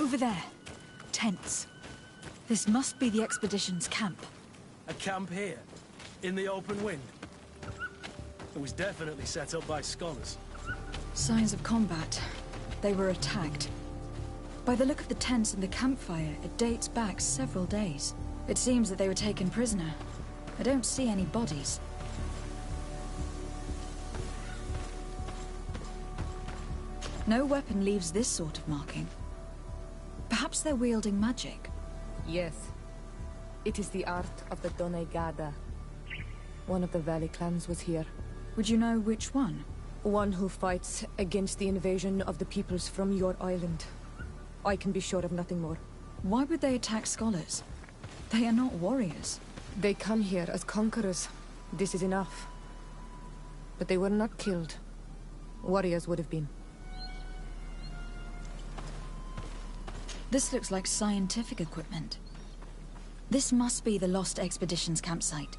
Over there. Tents. This must be the expedition's camp. A camp here? In the open wind? It was definitely set up by scholars. Signs of combat. They were attacked. By the look of the tents and the campfire, it dates back several days. It seems that they were taken prisoner. I don't see any bodies. No weapon leaves this sort of marking. Perhaps they're wielding magic. Yes. It is the art of the Donegada. One of the Valley clans was here. Would you know which one? One who fights against the invasion of the peoples from your island. I can be sure of nothing more. Why would they attack scholars? They are not warriors. They come here as conquerors. This is enough. But they were not killed. Warriors would have been. This looks like scientific equipment. This must be the Lost Expedition's campsite.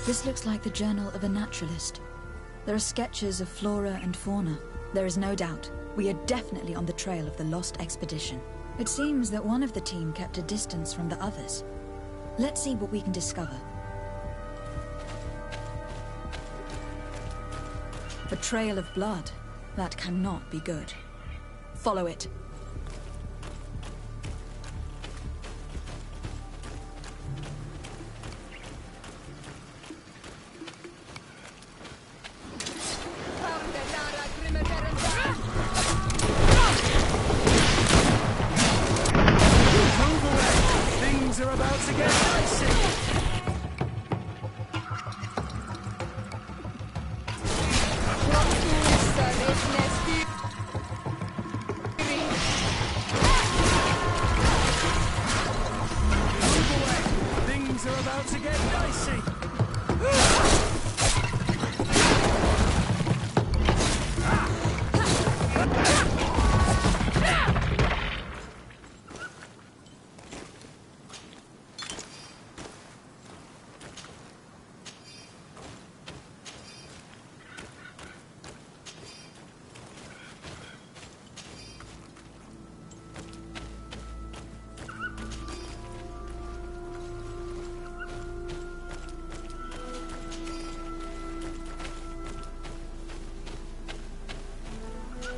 This looks like the journal of a naturalist. There are sketches of flora and fauna. There is no doubt, we are definitely on the trail of the Lost Expedition. It seems that one of the team kept a distance from the others. Let's see what we can discover. A trail of blood. That cannot be good. Follow it.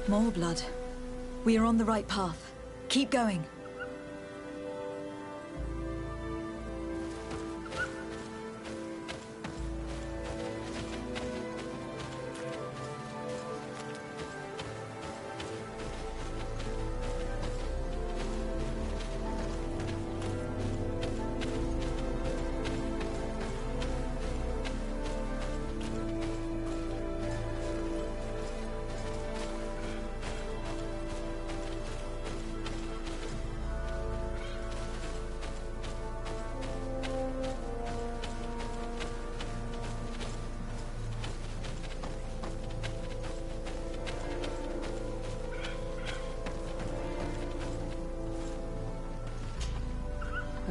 More blood. We are on the right path. Keep going.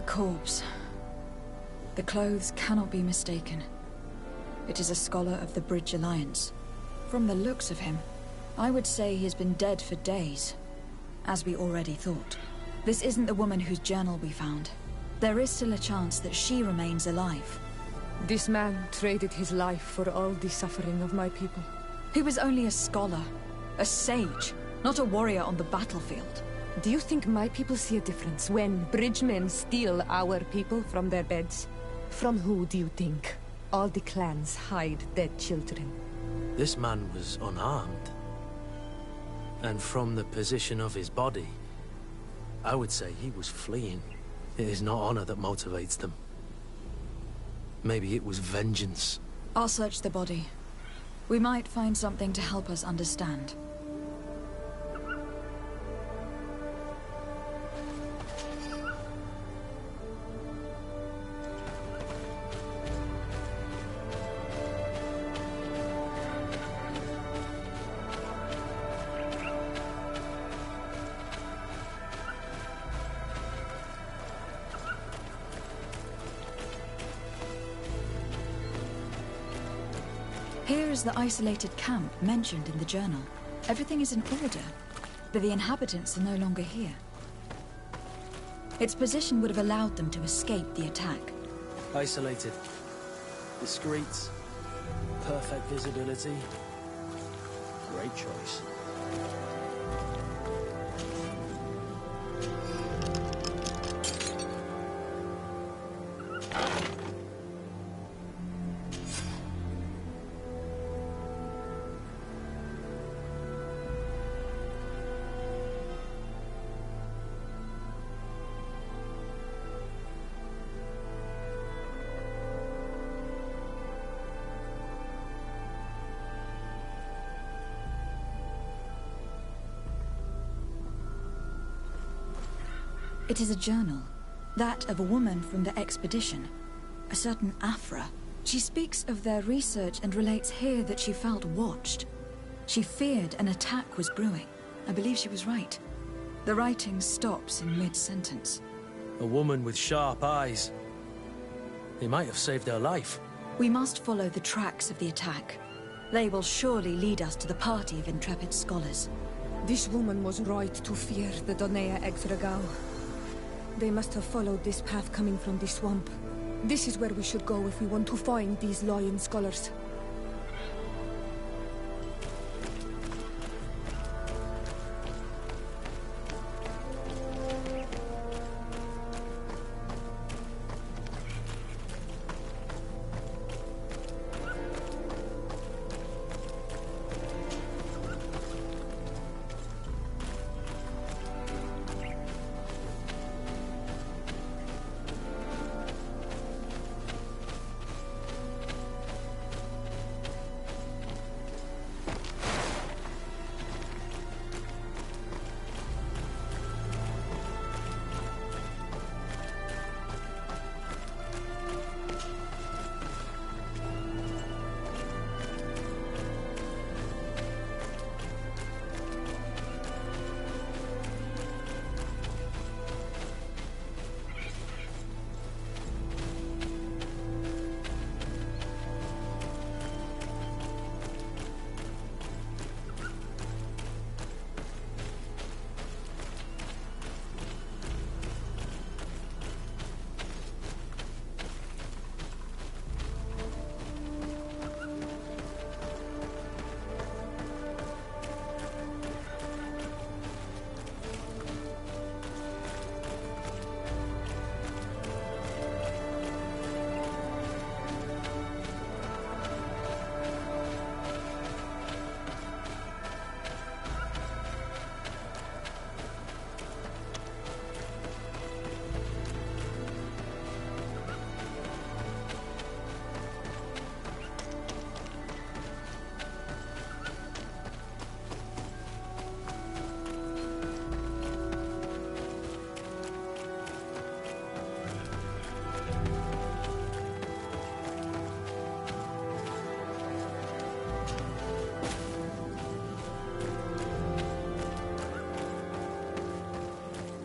corpse. The clothes cannot be mistaken. It is a scholar of the Bridge Alliance. From the looks of him, I would say he has been dead for days, as we already thought. This isn't the woman whose journal we found. There is still a chance that she remains alive. This man traded his life for all the suffering of my people. He was only a scholar, a sage, not a warrior on the battlefield. Do you think my people see a difference when bridgemen steal our people from their beds? From who do you think all the clans hide dead children? This man was unarmed. And from the position of his body, I would say he was fleeing. It is not honor that motivates them. Maybe it was vengeance. I'll search the body. We might find something to help us understand. Here is the isolated camp mentioned in the journal. Everything is in order, but the inhabitants are no longer here. Its position would have allowed them to escape the attack. Isolated. Discreet. Perfect visibility. Great choice. It is a journal. That of a woman from the expedition. A certain Afra. She speaks of their research and relates here that she felt watched. She feared an attack was brewing. I believe she was right. The writing stops in mid-sentence. A woman with sharp eyes. They might have saved her life. We must follow the tracks of the attack. They will surely lead us to the party of intrepid scholars. This woman was right to fear the Donea Exregao. They must have followed this path coming from the swamp. This is where we should go if we want to find these lion scholars.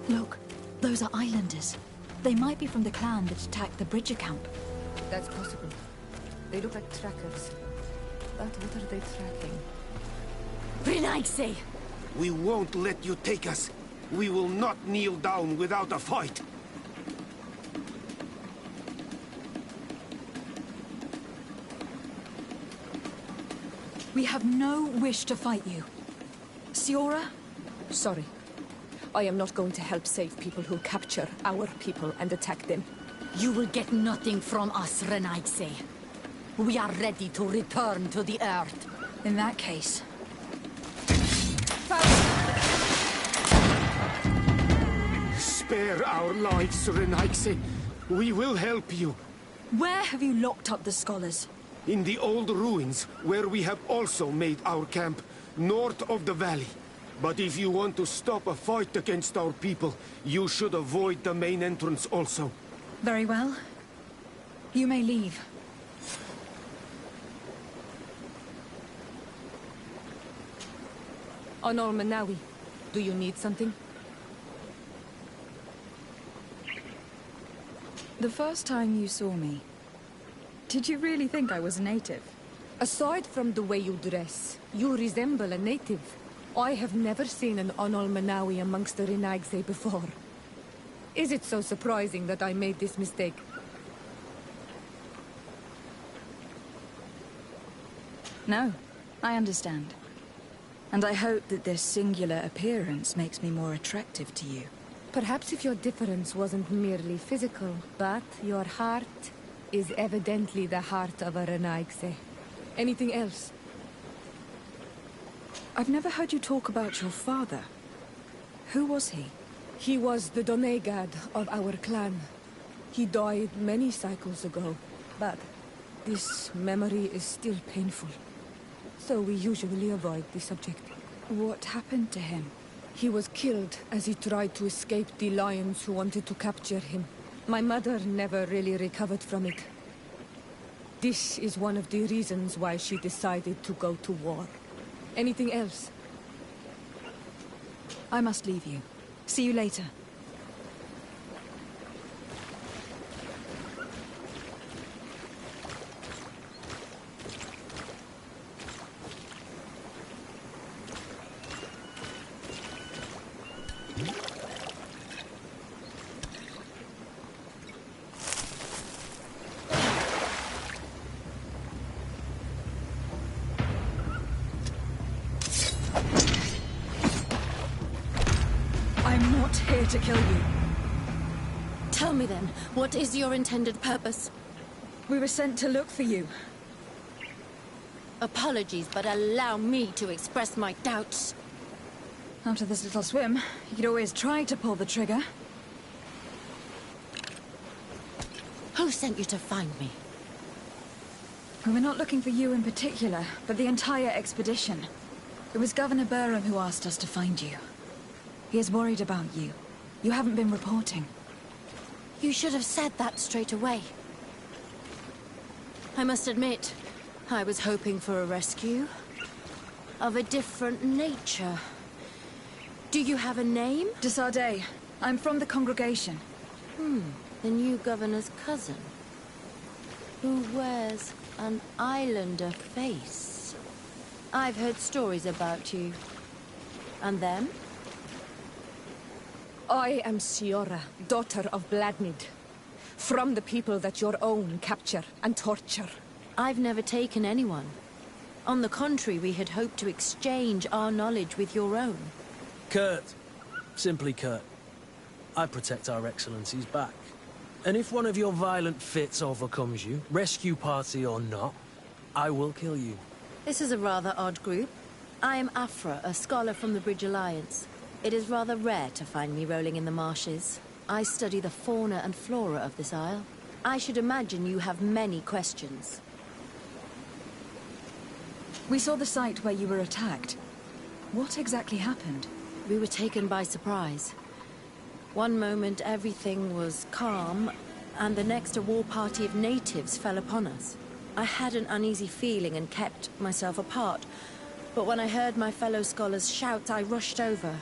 Look, those are islanders. They might be from the clan that attacked the Bridger camp. That's possible. They look like trackers. But what are they tracking? Renaigse! We won't let you take us. We will not kneel down without a fight. We have no wish to fight you. Siora? Sorry. I am not going to help save people who capture our people and attack them. You will get nothing from us, Renaigse. We are ready to return to the Earth. In that case... Spare our lives, Renaigse. We will help you. Where have you locked up the scholars? In the old ruins, where we have also made our camp, north of the valley. But if you want to stop a fight against our people, you should avoid the main entrance also. Very well. You may leave. Honor Manawi, do you need something? The first time you saw me, did you really think I was a native? Aside from the way you dress, you resemble a native. I have never seen an Onol Manawi amongst the Renaigse before. Is it so surprising that I made this mistake? No, I understand. And I hope that this singular appearance makes me more attractive to you. Perhaps if your difference wasn't merely physical, but your heart is evidently the heart of a Renaigse. Anything else? I've never heard you talk about your father. Who was he? He was the Donegad of our clan. He died many cycles ago, but this memory is still painful. So we usually avoid the subject. What happened to him? He was killed as he tried to escape the lions who wanted to capture him. My mother never really recovered from it. This is one of the reasons why she decided to go to war. Anything else? I must leave you. See you later. I'm not here to kill you. Tell me then, what is your intended purpose? We were sent to look for you. Apologies, but allow me to express my doubts. After this little swim, you could always try to pull the trigger. Who sent you to find me? We were not looking for you in particular, but the entire expedition. It was Governor Burham who asked us to find you. He is worried about you. You haven't been reporting. You should have said that straight away. I must admit, I was hoping for a rescue. Of a different nature. Do you have a name? De Sardet. I'm from the congregation. The new governor's cousin. Who wears an islander face. I've heard stories about you. And them? I am Siora, daughter of Bladnid. From the people that your own capture and torture. I've never taken anyone. On the contrary, we had hoped to exchange our knowledge with your own. Kurt. Simply Kurt. I protect our excellency's back. And if one of your violent fits overcomes you, rescue party or not, I will kill you. This is a rather odd group. I am Afra, a scholar from the Bridge Alliance. It is rather rare to find me rolling in the marshes. I study the fauna and flora of this isle. I should imagine you have many questions. We saw the site where you were attacked. What exactly happened? We were taken by surprise. One moment everything was calm, and the next a war party of natives fell upon us. I had an uneasy feeling and kept myself apart, but when I heard my fellow scholars shout, I rushed over.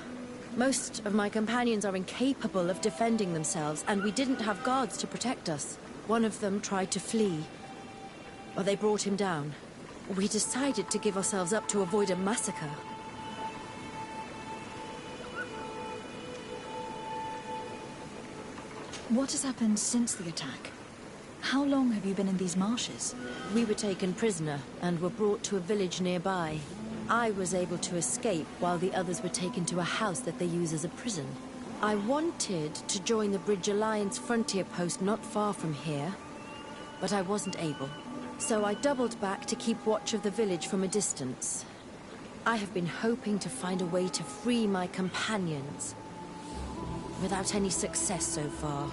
Most of my companions are incapable of defending themselves, and we didn't have guards to protect us. One of them tried to flee, but they brought him down. We decided to give ourselves up to avoid a massacre. What has happened since the attack? How long have you been in these marshes? We were taken prisoner and were brought to a village nearby. I was able to escape while the others were taken to a house that they use as a prison. I wanted to join the Bridge Alliance frontier post not far from here, but I wasn't able. So I doubled back to keep watch of the village from a distance. I have been hoping to find a way to free my companions, without any success so far.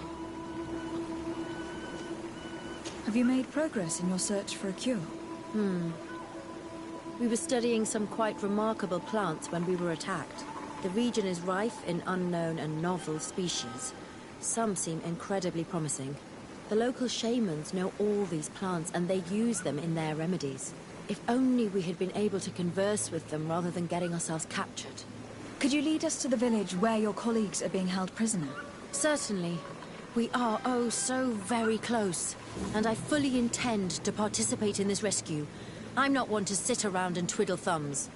Have you made progress in your search for a cure? We were studying some quite remarkable plants when we were attacked. The region is rife in unknown and novel species. Some seem incredibly promising. The local shamans know all these plants and they use them in their remedies. If only we had been able to converse with them rather than getting ourselves captured. Could you lead us to the village where your colleagues are being held prisoner? Certainly. We are, oh, so very close. And I fully intend to participate in this rescue. I'm not one to sit around and twiddle thumbs.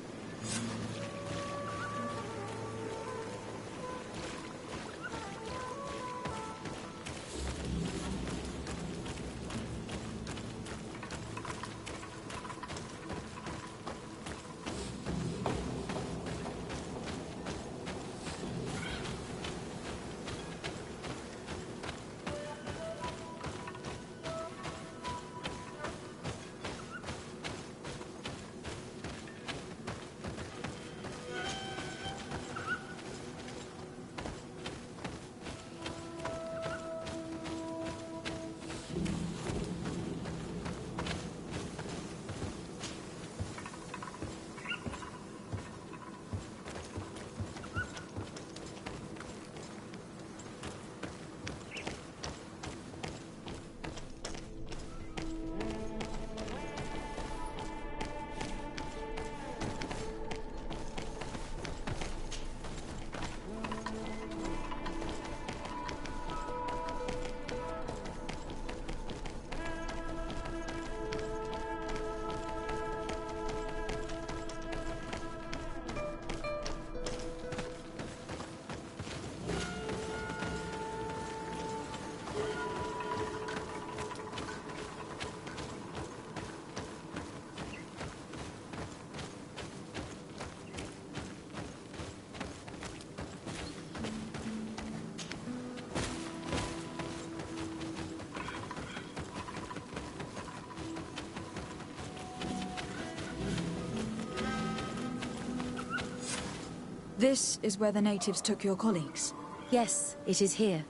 This is where the natives took your colleagues? Yes, it is here.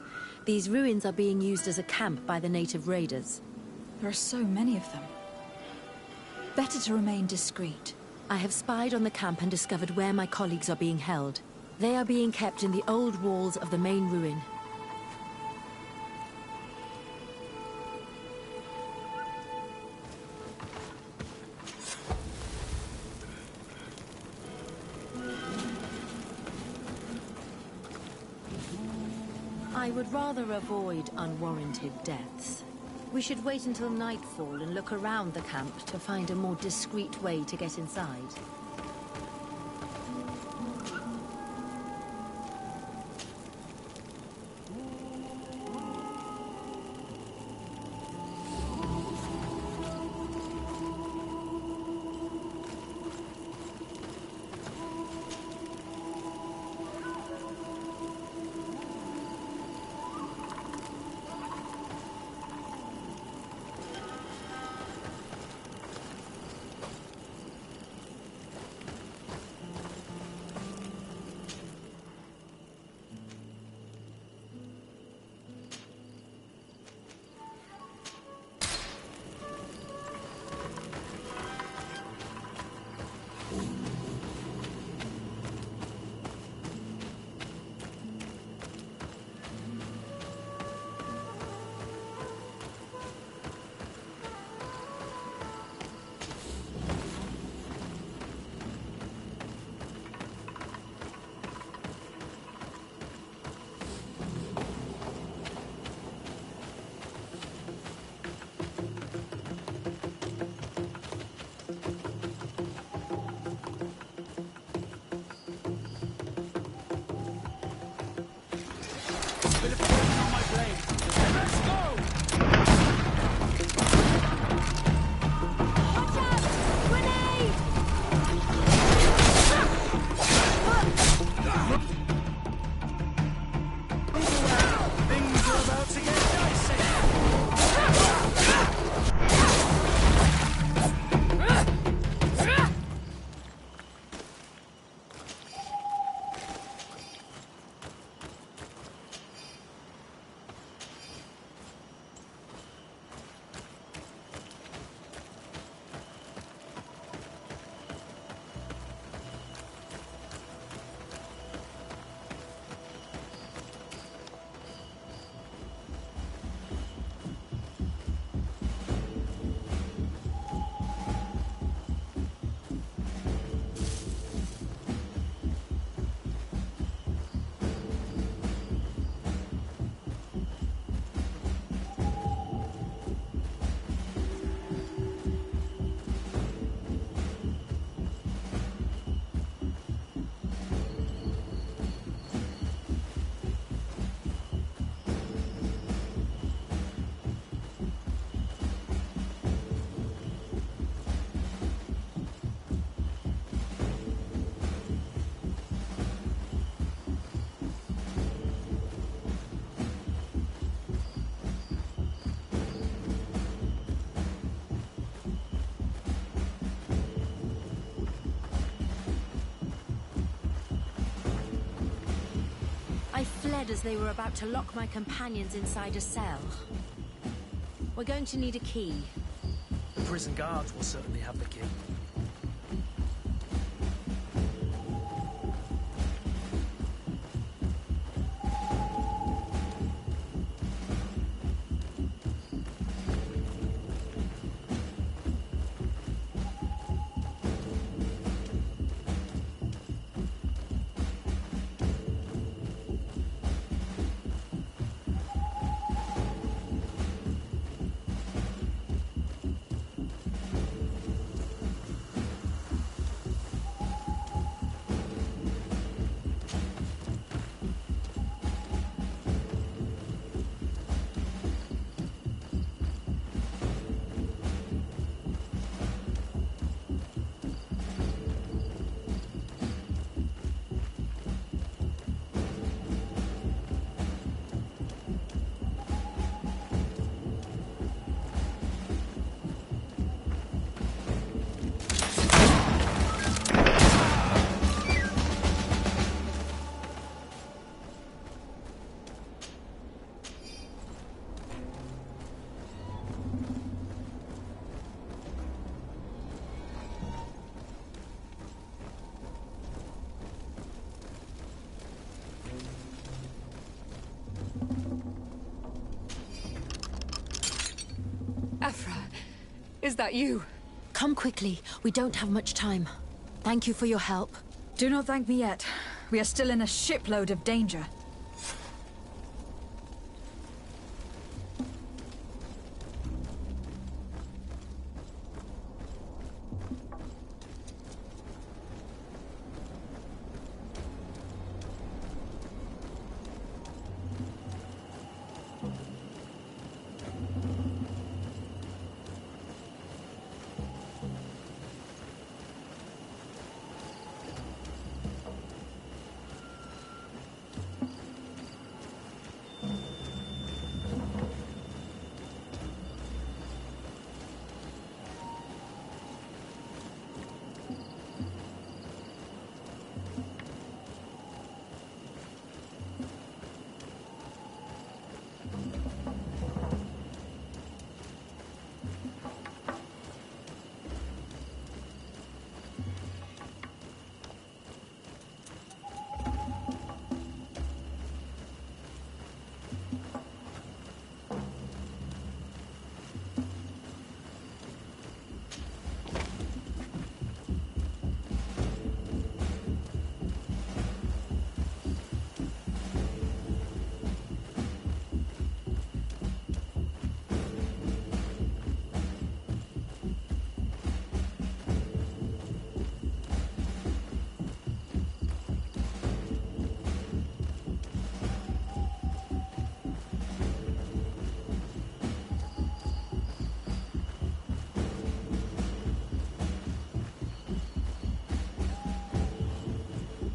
These ruins are being used as a camp by the native raiders. There are so many of them. Better to remain discreet. I have spied on the camp and discovered where my colleagues are being held. They are being kept in the old walls of the main ruin. I would rather avoid unwarranted deaths. We should wait until nightfall and look around the camp to find a more discreet way to get inside. said as they were about to lock my companions inside a cell. We're going to need a key. The prison guards will certainly have the key. Afra, is that you? Come quickly. We don't have much time. Thank you for your help. Do not thank me yet. We are still in a shipload of danger.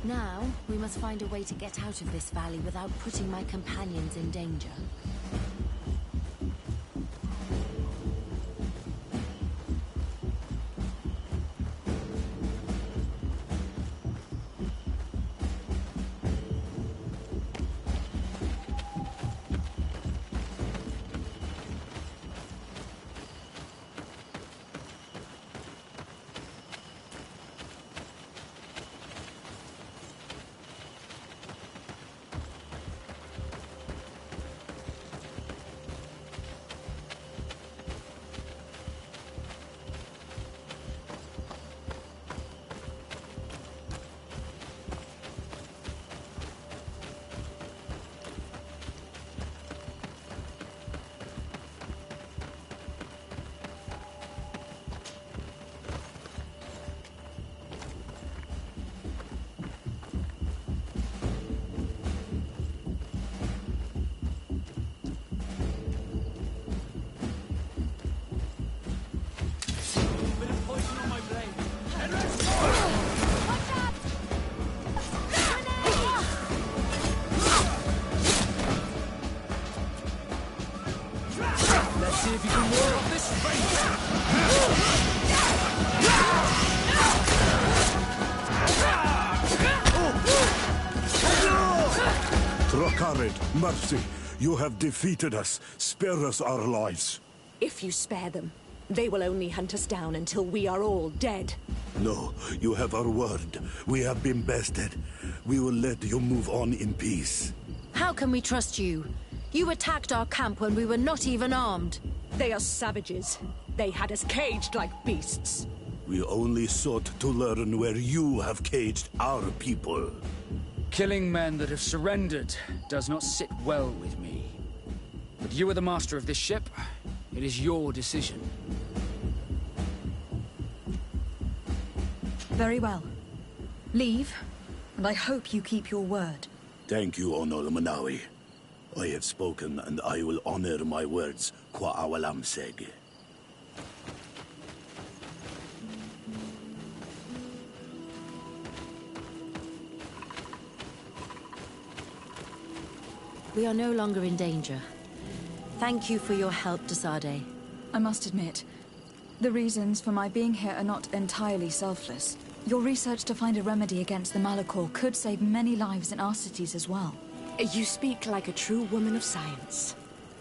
Now, we must find a way to get out of this valley without putting my companions in danger. Kared, mercy. You have defeated us. Spare us our lives. If you spare them, they will only hunt us down until we are all dead. No, you have our word. We have been bested. We will let you move on in peace. How can we trust you? You attacked our camp when we were not even armed. They are savages. They had us caged like beasts. We only sought to learn where you have caged our people. Killing men that have surrendered does not sit well with me. But you are the master of this ship. It is your decision. Very well. Leave, and I hope you keep your word. Thank you, Honor Manawi. I have spoken, and I will honor my words, qua awalam seg. We are no longer in danger. Thank you for your help, Desade. I must admit, the reasons for my being here are not entirely selfless. Your research to find a remedy against the Melichor could save many lives in our cities as well. You speak like a true woman of science.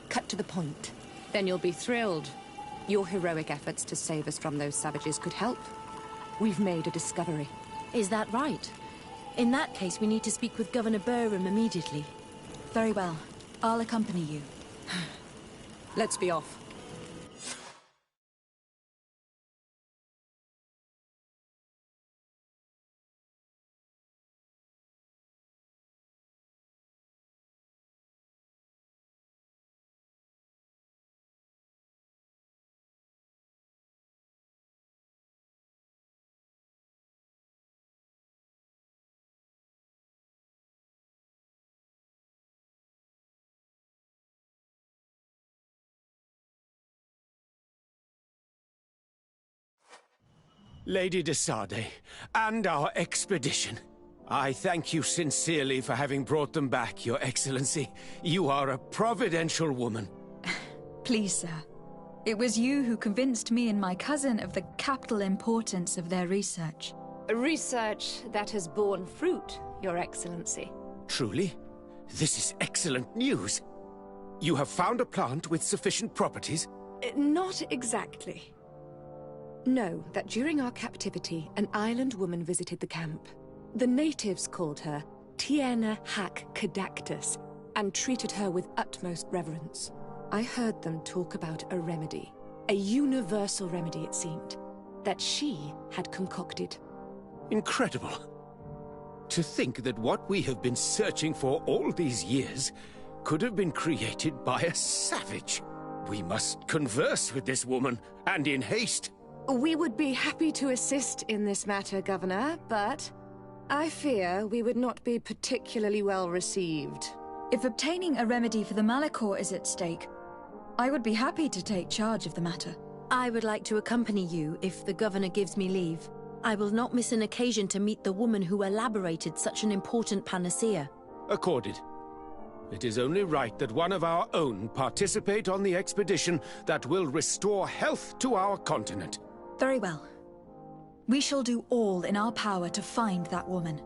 Cut to the point. Then you'll be thrilled. Your heroic efforts to save us from those savages could help. We've made a discovery. Is that right? In that case, we need to speak with Governor Burham immediately. Very well. I'll accompany you. Let's be off. Lady Desade, and our expedition. I thank you sincerely for having brought them back, Your Excellency. You are a providential woman. Please, sir. It was you who convinced me and my cousin of the capital importance of their research. Research that has borne fruit, Your Excellency. Truly? This is excellent news. You have found a plant with sufficient properties? Not exactly. Know that during our captivity, an island woman visited the camp. The natives called her Tiena Hac Cadactus and treated her with utmost reverence. I heard them talk about a remedy, a universal remedy it seemed, that she had concocted. Incredible. To think that what we have been searching for all these years could have been created by a savage. We must converse with this woman, and in haste. We would be happy to assist in this matter, Governor, but I fear we would not be particularly well received. If obtaining a remedy for the Melichor is at stake, I would be happy to take charge of the matter. I would like to accompany you if the Governor gives me leave. I will not miss an occasion to meet the woman who elaborated such an important panacea. Accorded. It is only right that one of our own participate on the expedition that will restore health to our continent. Very well. We shall do all in our power to find that woman.